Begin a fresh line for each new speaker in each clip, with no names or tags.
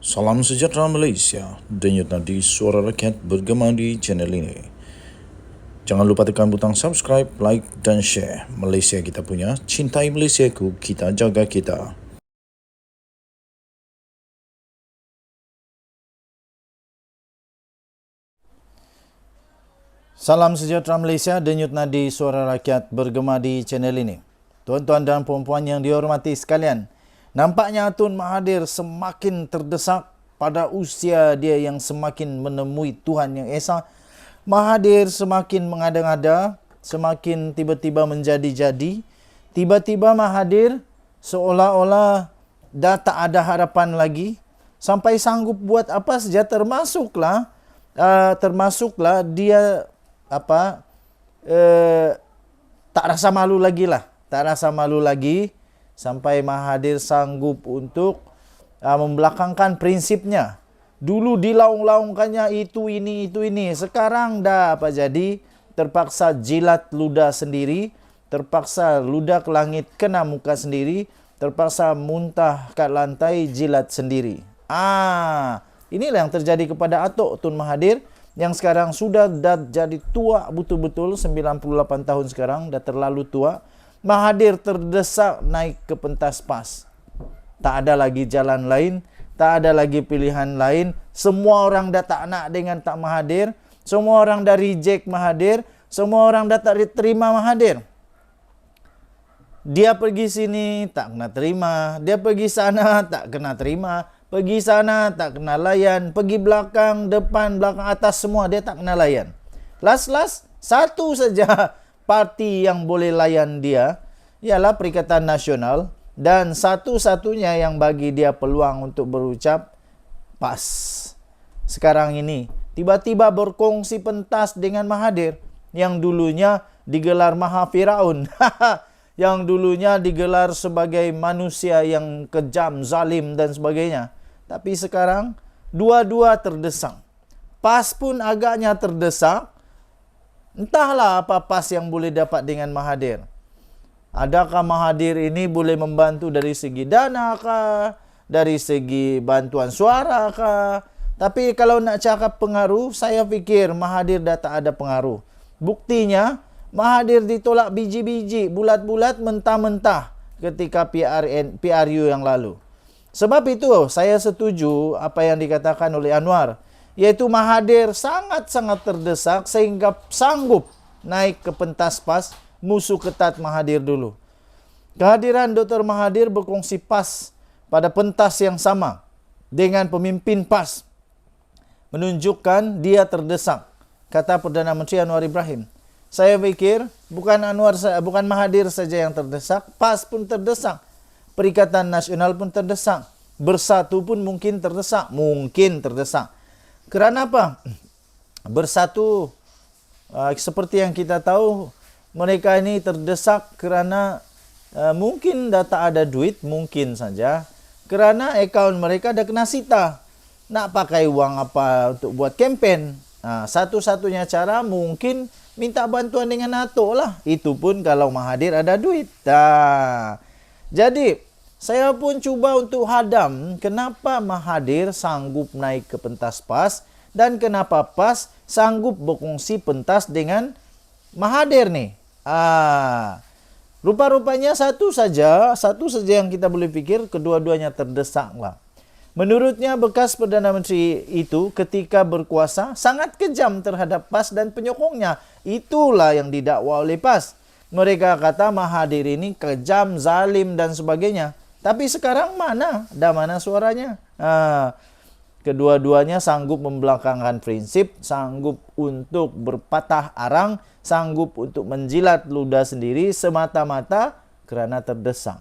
Salam sejahtera Malaysia, denyut nadi suara rakyat bergema di channel ini. Jangan lupa tekan butang subscribe, like dan share. Malaysia kita punya, cintai Malaysiaku, kita jaga kita. Salam sejahtera Malaysia, denyut nadi suara rakyat bergema di channel ini. Tuan-tuan dan puan-puan yang dihormati sekalian, nampaknya Tun Mahathir semakin terdesak pada usia dia yang semakin menemui Tuhan Yang Esa. Mahathir semakin mengada-ngada, semakin tiba-tiba menjadi-jadi. Tiba-tiba Mahathir seolah-olah dah tak ada harapan lagi. Sampai sanggup buat apa saja, termasuklah dia tak rasa malu lagi lah. Tak rasa malu lagi sampai Mahathir sanggup untuk membelakangkan prinsipnya. Dulu dilaung-laungkannya itu ini. Sekarang dah apa jadi? Terpaksa jilat ludah sendiri. Terpaksa ludah ke langit kena muka sendiri. Terpaksa muntah kat lantai jilat sendiri. Inilah yang terjadi kepada Atok Tun Mahathir yang sekarang sudah dah jadi tua betul-betul, 98 tahun sekarang, dah terlalu tua. Mahathir terdesak naik ke pentas PAS. Tak ada lagi jalan lain, tak ada lagi pilihan lain. Semua orang dah tak nak dengan tak Mahathir. Semua orang dah reject Mahathir. Semua orang dah tak terima Mahathir. Dia pergi sini tak kena terima. Dia pergi sana tak kena terima. Pergi sana tak kena layan. Pergi belakang, depan, belakang, atas, semua dia tak kena layan. Last, satu saja parti yang boleh layan dia, ialah Perikatan Nasional. Dan satu-satunya yang bagi dia peluang untuk berucap, PAS. Sekarang ini, tiba-tiba berkongsi pentas dengan Mahathir. Yang dulunya digelar Maha Firaun. Yang dulunya digelar sebagai manusia yang kejam, zalim dan sebagainya. Tapi sekarang, dua-dua terdesak. PAS pun agaknya terdesak. Entahlah apa PAS yang boleh dapat dengan Mahathir. Adakah Mahathir ini boleh membantu dari segi dana kah? Dari segi bantuan suara kah? Tapi kalau nak cakap pengaruh, saya fikir Mahathir dah tak ada pengaruh. Buktinya, Mahathir ditolak biji-biji, bulat-bulat, mentah-mentah ketika PRU yang lalu. Sebab itu, saya setuju apa yang dikatakan oleh Anwar, yaitu Mahathir sangat-sangat terdesak sehingga sanggup naik ke pentas PAS, musuh ketat Mahathir dulu. Kehadiran Dr. Mahathir berkongsi PAS pada pentas yang sama dengan pemimpin PAS menunjukkan dia terdesak, kata Perdana Menteri Anwar Ibrahim. Saya fikir bukan Mahathir saja yang terdesak, PAS pun terdesak. Perikatan Nasional pun terdesak. Bersatu pun mungkin terdesak. Kerana apa? Bersatu, seperti yang kita tahu, mereka ini terdesak kerana mungkin dah tak ada duit, mungkin saja. Kerana akaun mereka dah kena sita. Nak pakai uang apa untuk buat kempen? Satu-satunya cara mungkin minta bantuan dengan Atok lah. Itu pun kalau Mahathir ada duit. Jadi, saya pun cuba untuk hadam kenapa Mahathir sanggup naik ke pentas PAS dan kenapa PAS sanggup berkongsi pentas dengan Mahathir ni. Rupa-rupanya satu saja yang kita boleh fikir, kedua-duanya terdesak lah. Menurutnya bekas Perdana Menteri itu ketika berkuasa sangat kejam terhadap PAS dan penyokongnya. Itulah yang didakwa oleh PAS. Mereka kata Mahathir ini kejam, zalim dan sebagainya. Tapi sekarang mana? Dah mana suaranya? Kedua-duanya sanggup membelakangkan prinsip, sanggup untuk berpatah arang, sanggup untuk menjilat ludah sendiri semata-mata kerana terdesak.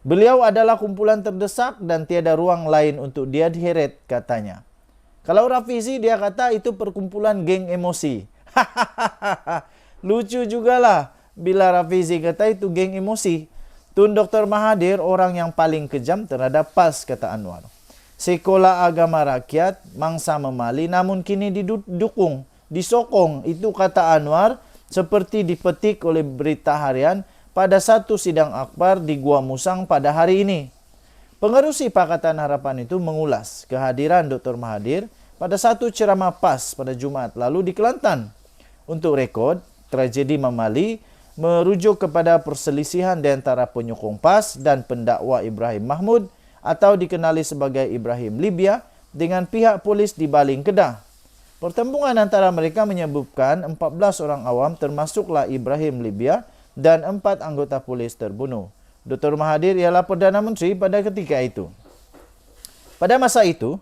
Beliau adalah kumpulan terdesak dan tiada ruang lain untuk dia diheret, katanya. Kalau Rafizi, dia kata itu perkumpulan geng emosi. Lucu jugalah bila Rafizi kata itu geng emosi. Tun Dr. Mahathir orang yang paling kejam terhadap PAS, kata Anwar. Sekolah agama rakyat, mangsa memali, namun kini didukung, disokong. Itu kata Anwar, seperti dipetik oleh Berita Harian pada satu sidang akbar di Gua Musang pada hari ini. Pengerusi Pakatan Harapan itu mengulas kehadiran Dr. Mahathir pada satu ceramah PAS pada Jumaat lalu di Kelantan. Untuk rekod, tragedi Mamali merujuk kepada perselisihan di antara penyokong PAS dan pendakwa Ibrahim Mahmud atau dikenali sebagai Ibrahim Libya dengan pihak polis di Baling Kedah. Pertempuran antara mereka menyebabkan 14 orang awam termasuklah Ibrahim Libya dan 4 anggota polis terbunuh. Dr. Mahathir ialah Perdana Menteri pada ketika itu. Pada masa itu,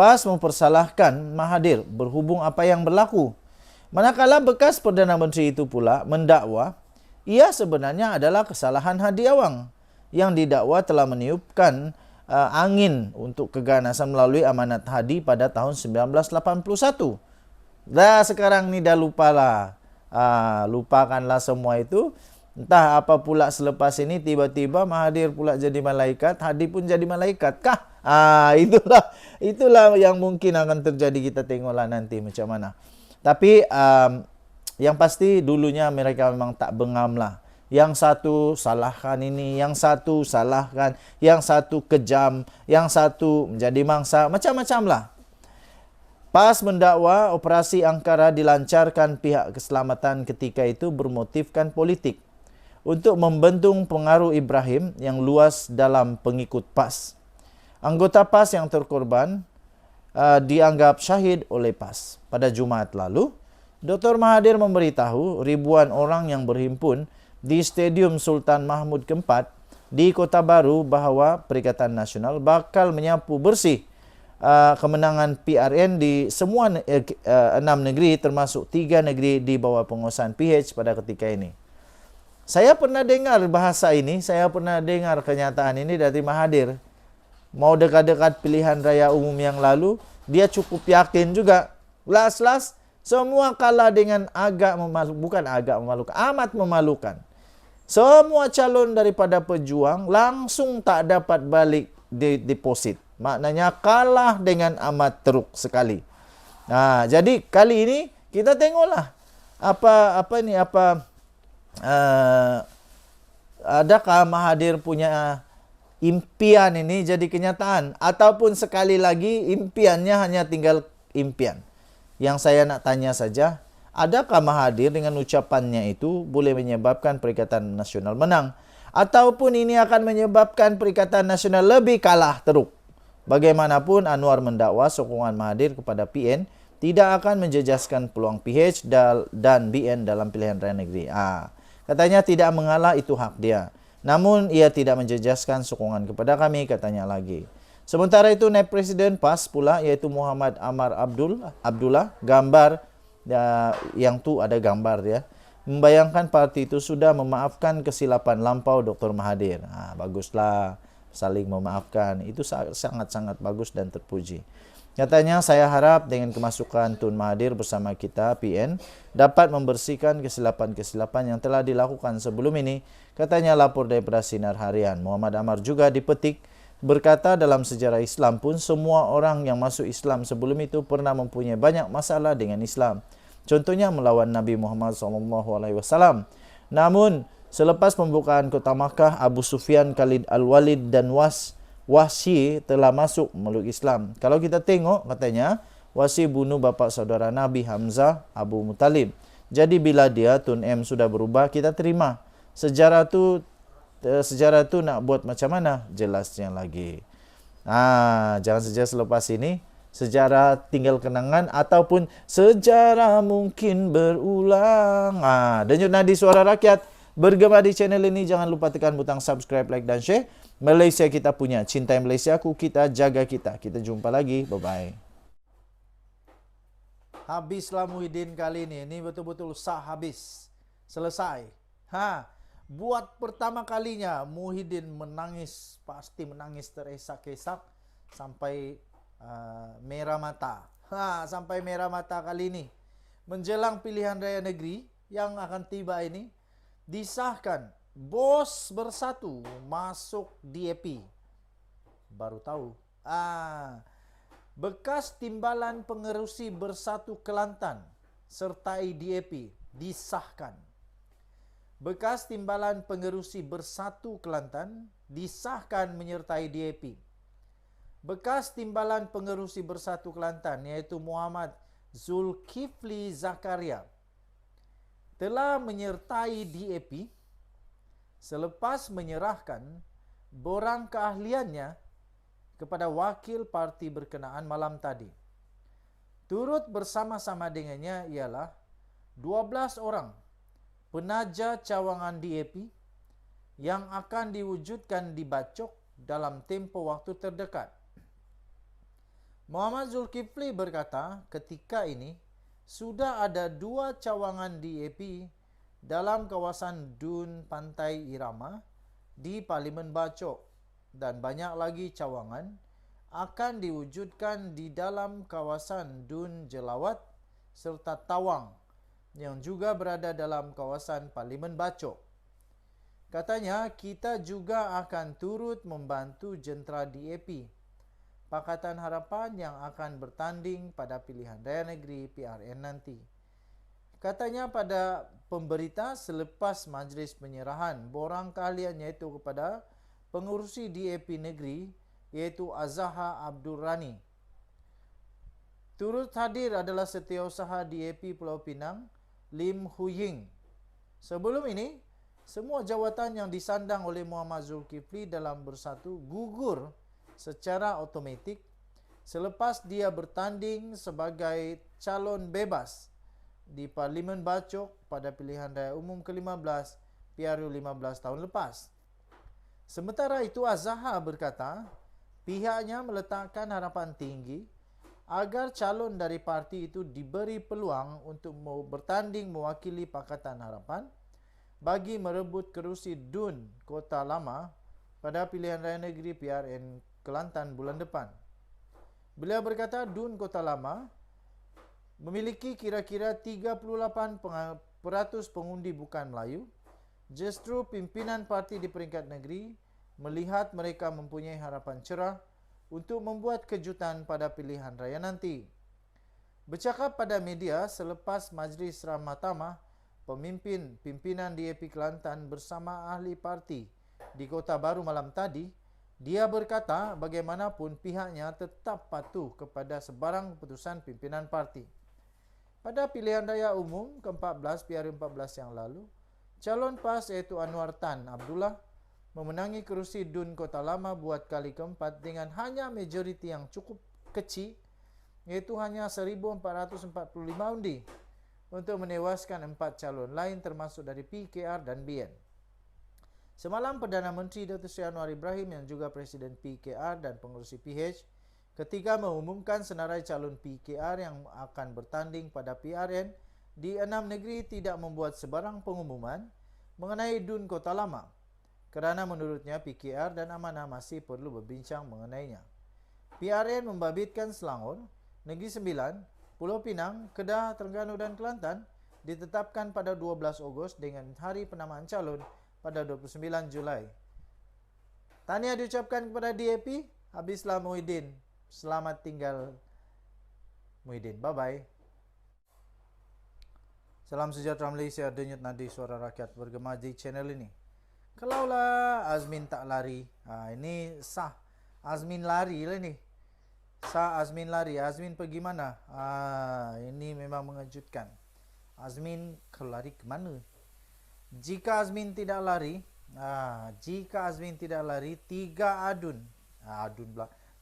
PAS mempersalahkan Mahathir berhubung apa yang berlaku. Manakala bekas Perdana Menteri itu pula mendakwa, ia sebenarnya adalah kesalahan Hadi Awang yang didakwa telah meniupkan angin untuk keganasan melalui amanat Hadi pada tahun 1981. Dah sekarang ni dah lupalah. Lupakanlah semua itu. Entah apa pula selepas ini tiba-tiba Mahathir pula jadi malaikat, Hadi pun jadi malaikat kah? Itulah yang mungkin akan terjadi, kita tengoklah nanti macam mana. Tapi yang pasti dulunya mereka memang tak bengam lah. Yang satu salahkan ini, yang satu salahkan, yang satu kejam, yang satu menjadi mangsa, macam-macam lah. PAS mendakwa operasi Angkara dilancarkan pihak keselamatan ketika itu bermotifkan politik untuk membentung pengaruh Ibrahim yang luas dalam pengikut PAS. Anggota PAS yang terkorban dianggap syahid oleh PAS. Pada Jumaat lalu, Dr. Mahathir memberitahu ribuan orang yang berhimpun di Stadium Sultan Mahmud keempat di Kota Baru bahawa Perikatan Nasional bakal menyapu bersih kemenangan PRN di semua 6 negeri termasuk 3 negeri di bawah penguasaan PH pada ketika ini. Saya pernah dengar bahasa ini, saya pernah dengar kenyataan ini dari Mahathir. Mau dekat-dekat pilihan raya umum yang lalu, dia cukup yakin juga. Las-las, semua kalah dengan amat memalukan. Semua calon daripada pejuang langsung tak dapat balik deposit. Maknanya kalah dengan amat teruk sekali. Jadi kali ini kita tengoklah adakah Mahathir punya impian ini jadi kenyataan ataupun sekali lagi impiannya hanya tinggal impian. Yang saya nak tanya saja, adakah Mahathir dengan ucapannya itu boleh menyebabkan Perikatan Nasional menang? Ataupun ini akan menyebabkan Perikatan Nasional lebih kalah teruk? Bagaimanapun, Anwar mendakwa sokongan Mahathir kepada PN tidak akan menjejaskan peluang PH dan BN dalam pilihan raya negeri. Katanya tidak mengalah, itu hak dia. Namun, ia tidak menjejaskan sokongan kepada kami, katanya lagi. Sementara itu, naib Presiden PAS pula, iaitu Muhammad Amar Abdullah, gambar yang tu ada gambar dia, membayangkan parti itu sudah memaafkan kesilapan lampau Dr. Mahathir. Baguslah, saling memaafkan. Itu sangat-sangat bagus dan terpuji. Katanya, saya harap dengan kemasukan Tun Mahathir bersama kita, PN, dapat membersihkan kesilapan-kesilapan yang telah dilakukan sebelum ini. Katanya lapor daripada Sinar Harian. Muhammad Amar juga dipetik berkata dalam sejarah Islam pun semua orang yang masuk Islam sebelum itu pernah mempunyai banyak masalah dengan Islam. Contohnya melawan Nabi Muhammad SAW. Namun, selepas pembukaan kota Makkah, Abu Sufyan, Khalid Al-Walid dan Wahsy telah masuk meluk Islam. Kalau kita tengok, katanya, Wahsy bunuh bapa saudara Nabi Hamzah, Abu Muttalib. Jadi bila dia, Tun M, sudah berubah, kita terima. Sejarah tu nak buat macam mana? Jelasnya lagi. Jangan saja selepas ini sejarah tinggal kenangan ataupun sejarah mungkin berulang. Denyut Nadi Suara Rakyat bergema di channel ini. Jangan lupa tekan butang subscribe, like dan share. Malaysia kita punya. Cintai Malaysiaku, kita jaga kita. Kita jumpa lagi. Bye-bye. Habislah Muhyiddin kali ini. Ini betul-betul sah habis. Selesai. Buat pertama kalinya Muhyiddin menangis, pasti menangis teresak-esak sampai merah mata. Sampai merah mata kali ini. Menjelang pilihan raya negeri yang akan tiba ini, disahkan BOS Bersatu masuk DAP. Baru tahu. Bekas timbalan pengerusi Bersatu Kelantan sertai DAP disahkan. Bekas timbalan pengerusi Bersatu Kelantan disahkan menyertai DAP. Bekas timbalan pengerusi Bersatu Kelantan iaitu Muhammad Zulkifli Zakaria telah menyertai DAP selepas menyerahkan borang keahliannya kepada wakil parti berkenaan malam tadi. Turut bersama-sama dengannya ialah 12 orang penaja cawangan DAP yang akan diwujudkan di Bacok dalam tempoh waktu terdekat. Muhammad Zulkifli berkata ketika ini sudah ada 2 cawangan DAP dalam kawasan Dun Pantai Irama di Parlimen Bacok dan banyak lagi cawangan akan diwujudkan di dalam kawasan Dun Jelawat serta Tawang yang juga berada dalam kawasan Parlimen Bacok. Katanya, kita juga akan turut membantu jentera DAP, Pakatan Harapan yang akan bertanding pada pilihan raya negeri PRN nanti. Katanya pada pemberita selepas majlis penyerahan borang keahlian iaitu kepada pengurusi DAP negeri iaitu Azaha Abdul Rani. Turut hadir adalah Setiausaha DAP Pulau Pinang, Lim Huying. Sebelum ini, semua jawatan yang disandang oleh Muhammad Zulkifli dalam Bersatu gugur secara automatik selepas dia bertanding sebagai calon bebas di Parlimen Bacok pada pilihan raya umum ke-15 PRU 15 tahun lepas. Sementara itu, Azaha berkata pihaknya meletakkan harapan tinggi agar calon dari parti itu diberi peluang untuk bertanding mewakili Pakatan Harapan bagi merebut kerusi Dun Kota Lama pada pilihan raya negeri PRN Kelantan bulan depan. Beliau berkata Dun Kota Lama memiliki kira-kira 38% pengundi bukan Melayu. Justru pimpinan parti di peringkat negeri melihat mereka mempunyai harapan cerah untuk membuat kejutan pada pilihan raya nanti. Bercakap pada media selepas Majlis Ramah Tamah pimpinan DAP Kelantan bersama ahli parti di Kota Baru malam tadi, dia berkata bagaimanapun pihaknya tetap patuh kepada sebarang keputusan pimpinan parti. Pada pilihan raya umum ke-14 PRU 14 yang lalu, calon PAS iaitu Anwar Tan Abdullah memenangi kerusi Dun Kota Lama buat kali keempat dengan hanya majoriti yang cukup kecil, iaitu hanya 1,445 undi untuk menewaskan 4 calon lain termasuk dari PKR dan BN. Semalam Perdana Menteri Datuk Seri Anwar Ibrahim yang juga Presiden PKR dan pengurusi PH ketika mengumumkan senarai calon PKR yang akan bertanding pada PRN di 6 negeri tidak membuat sebarang pengumuman mengenai Dun Kota Lama kerana menurutnya PKR dan Amanah masih perlu berbincang mengenainya. PRN membabitkan Selangor, Negeri Sembilan, Pulau Pinang, Kedah, Terengganu dan Kelantan ditetapkan pada 12 Ogos dengan hari penamaan calon pada 29 Julai. Tahniah diucapkan kepada DAP, habislah Muhyiddin. Selamat tinggal Muhyiddin. Bye-bye. Salam sejahtera Malaysia, denyut nadi suara rakyat bergema di channel ini. Kalaulah Azmin tak lari, ini sah Azmin lari lah ni. Sah Azmin lari. Azmin pergi mana? Ini memang mengejutkan. Azmin lari ke mana? Jika Azmin tidak lari,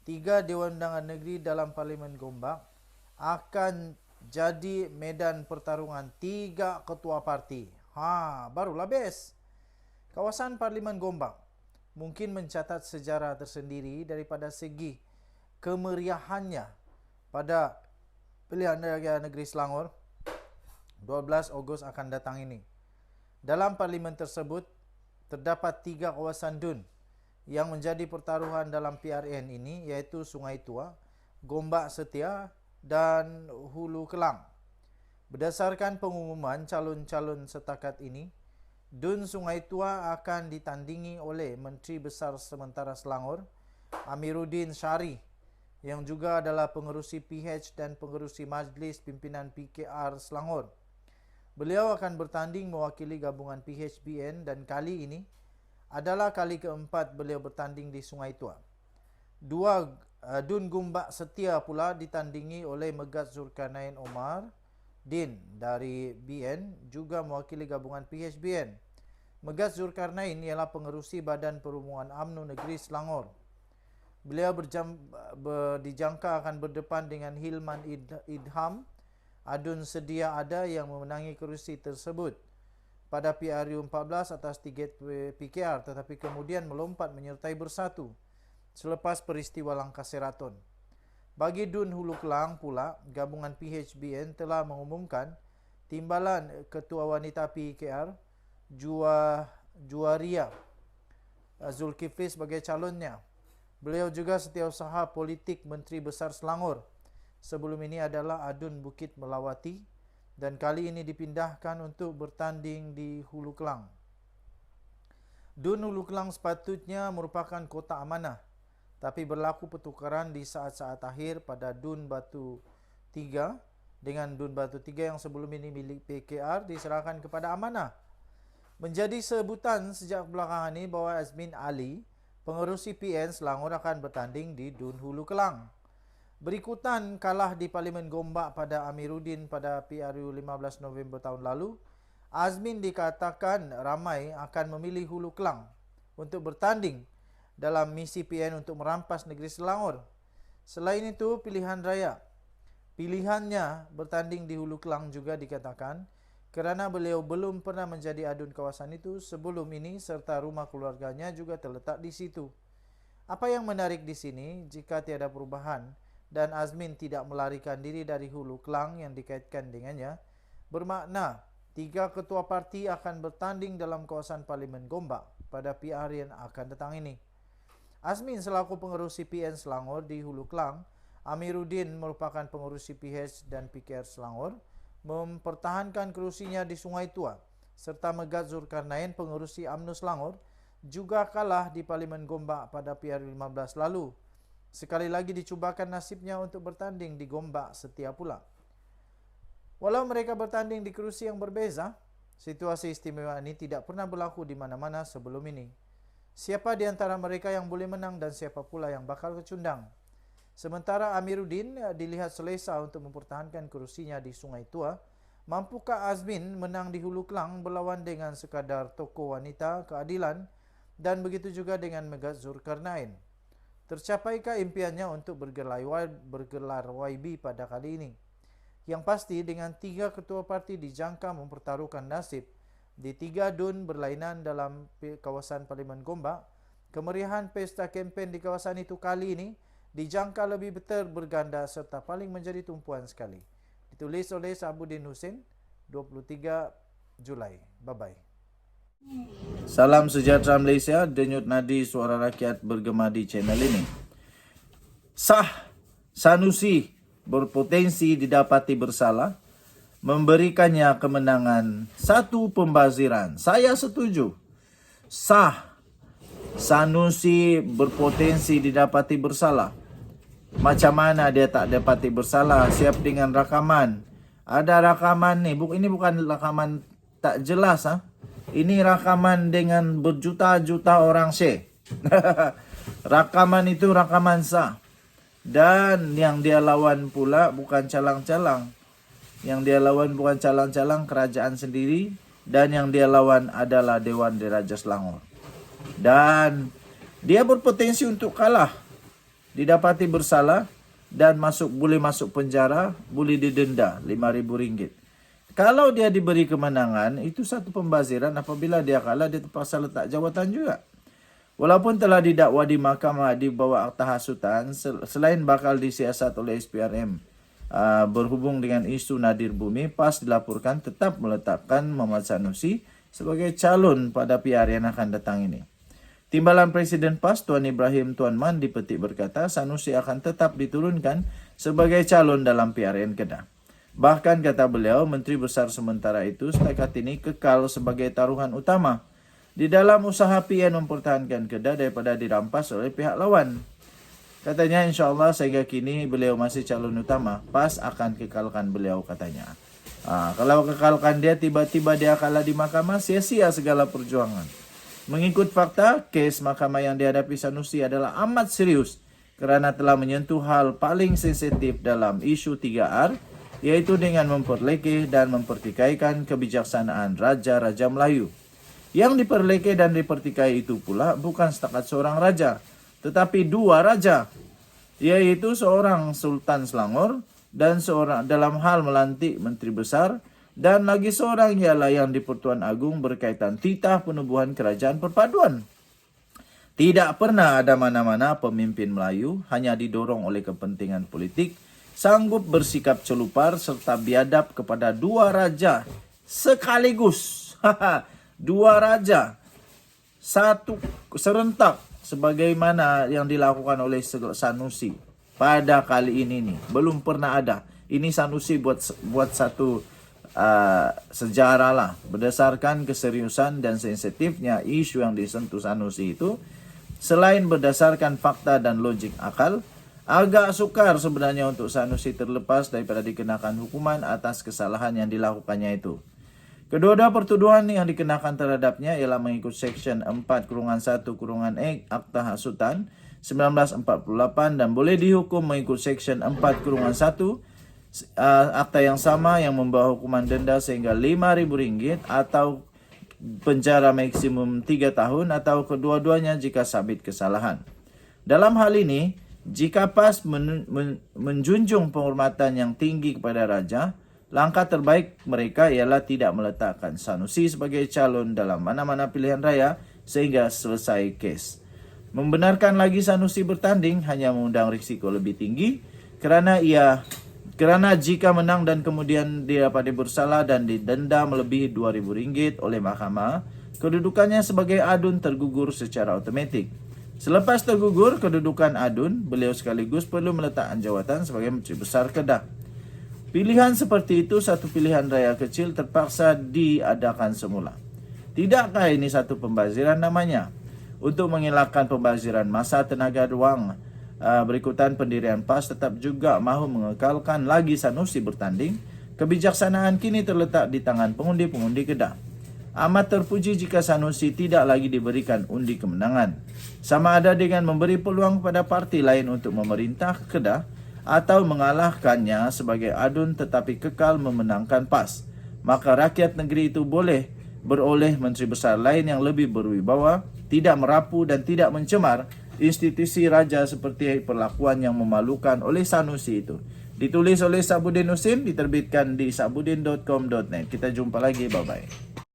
tiga Dewan Undangan Negeri dalam Parlimen Gombak akan jadi medan pertarungan 3 ketua parti. Barulah best. Kawasan Parlimen Gombak mungkin mencatat sejarah tersendiri daripada segi kemeriahannya pada pilihan raya negeri Selangor 12 Ogos akan datang ini. Dalam parlimen tersebut terdapat 3 kawasan Dun yang menjadi pertaruhan dalam PRN ini iaitu Sungai Tua, Gombak Setia dan Hulu Kelang. Berdasarkan pengumuman calon-calon setakat ini, Dun Sungai Tua akan ditandingi oleh Menteri Besar Sementara Selangor, Amiruddin Syari, yang juga adalah pengerusi PH dan pengerusi Majlis Pimpinan PKR Selangor. Beliau akan bertanding mewakili gabungan PHBN dan kali ini adalah kali keempat beliau bertanding di Sungai Tua. Dua Dun Gombak setia pula ditandingi oleh Megat Zulkarnain Omar Din dari BN, juga mewakili gabungan PHBN. Megat Zulkarnain ialah pengerusi Badan Perhubungan UMNO Negeri Selangor. Beliau dijangka akan berdepan dengan Hilman Idham. Adun sedia ada yang memenangi kerusi tersebut pada PRU 14 atas tiket PKR, tetapi kemudian melompat menyertai Bersatu selepas peristiwa Langkah Seraton. Bagi Dun Hulu Kelang pula, gabungan PHBN telah mengumumkan timbalan Ketua Wanita PKR Juwaria Zulkifli sebagai calonnya. Beliau juga setiausaha politik Menteri Besar Selangor. Sebelum ini adalah Adun Bukit Melawati dan kali ini dipindahkan untuk bertanding di Hulu Kelang. Dun Hulu Kelang sepatutnya merupakan kota amanah, tapi berlaku pertukaran di saat-saat akhir pada Dun Batu 3 dengan Dun Batu 3 yang sebelum ini milik PKR diserahkan kepada amanah. Menjadi sebutan sejak belakangan ini bahawa Azmin Ali, pengerusi PN Selangor, akan bertanding di Dun Hulu Kelang. Berikutan kalah di Parlimen Gombak pada Amiruddin pada PRU 15 November tahun lalu, Azmin dikatakan ramai akan memilih Hulu Kelang untuk bertanding dalam misi PN untuk merampas negeri Selangor. Selain itu, pilihannya bertanding di Hulu Kelang juga dikatakan kerana beliau belum pernah menjadi adun kawasan itu sebelum ini serta rumah keluarganya juga terletak di situ. Apa yang menarik di sini, jika tiada perubahan dan Azmin tidak melarikan diri dari Hulu Kelang yang dikaitkan dengannya, bermakna 3 ketua parti akan bertanding dalam kawasan Parlimen Gombak pada PR yang akan datang ini. Azmin selaku pengerusi PN Selangor di Hulu Kelang, Amiruddin merupakan pengerusi PH dan PKR Selangor, mempertahankan kerusinya di Sungai Tua, serta Megat Zulkarnain, pengerusi UMNO Selangor, juga kalah di Parlimen Gombak pada PR 15 lalu. Sekali lagi dicubakan nasibnya untuk bertanding di Gombak setia pula. Walau mereka bertanding di kerusi yang berbeza, situasi istimewa ini tidak pernah berlaku di mana-mana sebelum ini. Siapa di antara mereka yang boleh menang dan siapa pula yang bakal kecundang? Sementara Amiruddin dilihat selesa untuk mempertahankan kerusinya di Sungai Tua, mampukah Azmin menang di Hulu Kelang berlawan dengan sekadar tokoh wanita keadilan dan begitu juga dengan Megat Zulkarnain? Tercapaikah impiannya untuk bergelar YB pada kali ini? Yang pasti dengan 3 ketua parti dijangka mempertaruhkan nasib di 3 dun berlainan dalam kawasan Parlimen Gombak, kemeriahan pesta kempen di kawasan itu kali ini dijangka lebih betul berganda serta paling menjadi tumpuan sekali. Ditulis oleh Sabuddin Hussein, 23 Julai. Bye-bye. Salam sejahtera Malaysia, denyut nadi suara rakyat bergema di channel ini. Sanusi berpotensi didapati bersalah, memberikannya kemenangan satu pembaziran. Saya setuju. Sanusi berpotensi didapati bersalah. Macam mana dia tak dapati bersalah? Siap dengan rakaman. Ada rakaman ni, ini bukan rakaman tak jelas. Ini rakaman dengan berjuta-juta orang share. Rakaman itu rakaman sah. Dan yang dia lawan pula bukan calang-calang. Yang dia lawan bukan calang-calang, kerajaan sendiri. Dan yang dia lawan adalah Dewan Diraja Selangor. Dan dia berpotensi untuk kalah. Didapati bersalah dan boleh masuk penjara, boleh didenda RM5,000. Kalau dia diberi kemenangan, itu satu pembaziran. Apabila dia kalah, dia terpaksa letak jawatan juga. Walaupun telah didakwa di mahkamah di bawah akta hasutan, selain bakal disiasat oleh SPRM berhubung dengan isu Nadir Bumi, PAS dilaporkan tetap meletakkan Muhammad Sanusi sebagai calon pada PR yang akan datang ini. Timbalan Presiden PAS Tuan Ibrahim Tuan Man dipetik berkata Sanusi akan tetap diturunkan sebagai calon dalam PRN Kedah. Bahkan kata beliau, Menteri Besar sementara itu setakat ini kekal sebagai taruhan utama di dalam usaha PN mempertahankan Kedah daripada dirampas oleh pihak lawan. Katanya insyaAllah sehingga kini beliau masih calon utama. PAS akan kekalkan beliau katanya. Kalau kekalkan dia tiba-tiba dia kalah di mahkamah, sia-sia segala perjuangan. Mengikut fakta, kes mahkamah yang dihadapi Sanusi adalah amat serius kerana telah menyentuh hal paling sensitif dalam isu 3R, yaitu dengan memperlekeh dan mempertikaikan kebijaksanaan Raja-Raja Melayu. Yang diperlekeh dan dipertikai itu pula bukan setakat seorang raja, tetapi dua raja, yaitu seorang Sultan Selangor dan seorang dalam hal melantik Menteri Besar, dan lagi seorang ialah yang di-Pertuan Agong berkaitan titah penubuhan kerajaan perpaduan. Tidak pernah ada mana-mana pemimpin Melayu hanya didorong oleh kepentingan politik sanggup bersikap celupar serta biadab kepada dua raja sekaligus. Dua raja, satu serentak sebagaimana yang dilakukan oleh Sanusi pada kali ini nih. Belum pernah ada. Ini Sanusi buat satu sejarah lah. Berdasarkan keseriusan dan sensitifnya isu yang disentuh Sanusi itu, selain berdasarkan fakta dan logik akal, agak sukar sebenarnya untuk Sanusi terlepas daripada dikenakan hukuman atas kesalahan yang dilakukannya itu. Kedua-dua pertuduhan yang dikenakan terhadapnya ialah mengikut Seksyen 4-1-E Akta Hasutan 1948 dan boleh dihukum mengikut Seksyen 4-1 Akta yang sama yang membawa hukuman denda sehingga RM5.000 atau penjara maksimum 3 tahun atau kedua-duanya jika sabit kesalahan. Dalam hal ini, jika PAS menjunjung penghormatan yang tinggi kepada raja, langkah terbaik mereka ialah tidak meletakkan Sanusi sebagai calon dalam mana-mana pilihan raya sehingga selesai kes. Membenarkan lagi Sanusi bertanding hanya mengundang risiko lebih tinggi kerana jika menang dan kemudian dia dapat bersalah dan didenda melebihi RM2.000 oleh mahkamah, kedudukannya sebagai adun tergugur secara automatik. Selepas tergugur kedudukan adun, beliau sekaligus perlu meletakkan jawatan sebagai Menteri Besar Kedah. Pilihan seperti itu satu pilihan raya kecil terpaksa diadakan semula. Tidakkah ini satu pembaziran namanya? Untuk mengelakkan pembaziran masa tenaga wang berikutan pendirian PAS tetap juga mahu mengekalkan lagi Sanusi bertanding, kebijaksanaan kini terletak di tangan pengundi-pengundi Kedah. Amat terpuji jika Sanusi tidak lagi diberikan undi kemenangan. Sama ada dengan memberi peluang kepada parti lain untuk memerintah Kedah atau mengalahkannya sebagai adun tetapi kekal memenangkan PAS, maka rakyat negeri itu boleh beroleh menteri besar lain yang lebih berwibawa, tidak merapu dan tidak mencemar institusi raja seperti perlakuan yang memalukan oleh Sanusi itu. Ditulis oleh Sabudin Husin, diterbitkan di sabudin.com.net. Kita jumpa lagi, bye-bye.